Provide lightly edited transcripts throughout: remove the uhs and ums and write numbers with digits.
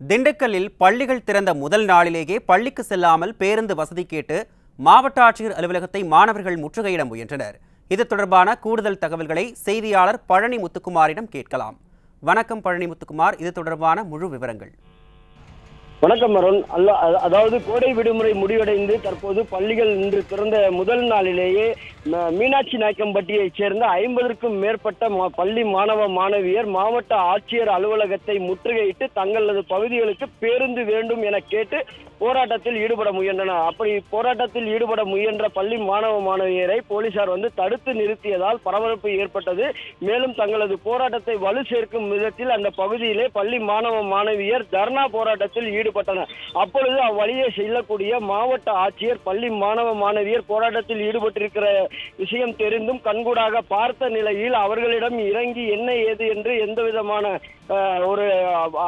திண்டுக்கல்லில் பள்ளிகள் திறந்த முதல் நாளிலேயே பள்ளிக்கு செல்லாமல் பேருந்து வசதி கேட்டு மாவட்ட ஆட்சியர் அலுவலகத்தை மாணவர்கள் முற்றுகையிட முயன்றனர். இது தொடர்பான கூடுதல் தகவல்களை செய்தியாளர் பழனி முத்துக்குமாரிடம் கேட்கலாம். வணக்கம் பழனி முத்துக்குமார், இது தொடர்பான முழு விவரங்கள். வணக்கம் அருண். அதாவது கோடை விடுமுறை முடிவடைந்து தற்போது பள்ளிகள் இன்று திறந்த முதல் நாளிலேயே மீனாட்சி நாயக்கம்பட்டியைச் சேர்ந்த 50க்கும் மேற்பட்ட பள்ளி மாணவ மாணவியர் மாவட்ட ஆட்சியர் அலுவலகத்தை முற்றுகையிட்டு தங்களது பகுதிகளுக்கு பேருந்து வேண்டும் என கேட்டு போராட்டத்தில் ஈடுபட முயன்றனர். அப்படி போராட்டத்தில் ஈடுபட முயன்ற பள்ளி மாணவ மாணவியரை போலீசார் தடுத்து நிறுத்தியதால் பரபரப்பு ஏற்பட்டது. மேலும் தங்களது போராட்டத்தை வலு சேர்க்கும் விதத்தில் அந்த பகுதியிலே பள்ளி மாணவ மாணவியர் தர்ணா போராட்டத்தில் ஈடுபட்டனர். அப்பொழுது அவ்வழியே செல்லக்கூடிய மாவட்ட ஆட்சியர் பள்ளி மாணவ மாணவியர் போராட்டத்தில் ஈடுபட்டிருக்கிற விஷயம் தெரிந்தும் கண்கூடாக பார்த்த நிலையில் அவர்களிடம் இறங்கி என்ன ஏது என்று எந்த விதமான ஒரு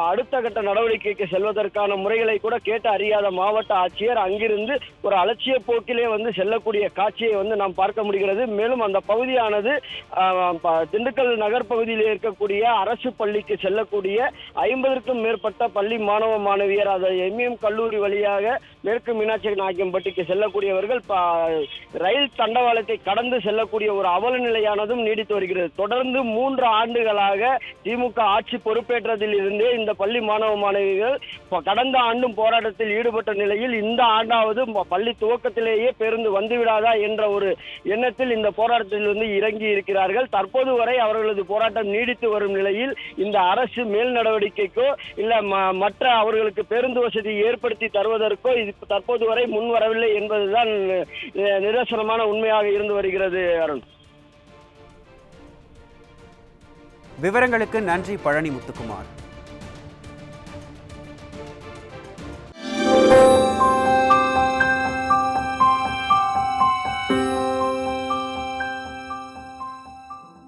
அடுத்த கட்ட நடவடிக்கைக்கு செல்வதற்கான முறைகளை கூட கேட்டு அறியாத மாவட்ட ஆட்சியர் அங்கிருந்து ஒரு அலட்சிய போக்கிலே செல்லக்கூடிய காட்சியை நாம் பார்க்க முடிகிறது. மேலும் அந்த பகுதியானது திண்டுக்கல் நகர் பகுதியில் இருக்கக்கூடிய அரசு பள்ளிக்கு செல்லக்கூடிய 50க்கும் மேற்பட்ட பள்ளி மாணவ மாணவியர் அதை எம்எம் கல்லூரி வழியாக மேற்கு மீனாட்சி நாயக்கம்பட்டிக்கு செல்லக்கூடியவர்கள் ரயில் தண்டவாளத்தை கடந்து செல்லக்கூடிய ஒரு அவல நிலையானதும் நீடித்து வருகிறது. தொடர்ந்து 3 ஆண்டுகளாக திமுக ஆட்சி பொறுப்பேற்றதில் இருந்தே இந்த பள்ளி மாணவ மாணவிகள் கடந்த ஆண்டும் போராட்டத்தில் ஈடுபட்ட நிலையில் இந்த ஆண்டாவது பள்ளி துவக்கத்திலேயே பேருந்து வந்துவிடாதா என்ற ஒரு எண்ணத்தில் இந்த போராட்டத்தில் இறங்கி இருக்கிறார்கள். தற்போது வரை அவர்களது போராட்டம் நீடித்து வரும் நிலையில் இந்த அரசு மேல் நடவடிக்கைக்கோ இல்ல மற்ற அவர்களுக்கு பேருந்து வசதி ஏற்படுத்தி தருவதற்கோ இது தற்போது வரை முன் வரவில்லை என்பதுதான் நிதர்சனமான உண்மையாக இருந்து வருகிறது. அருண், விவரங்களுக்கு நன்றி பழனி முத்துக்குமார்.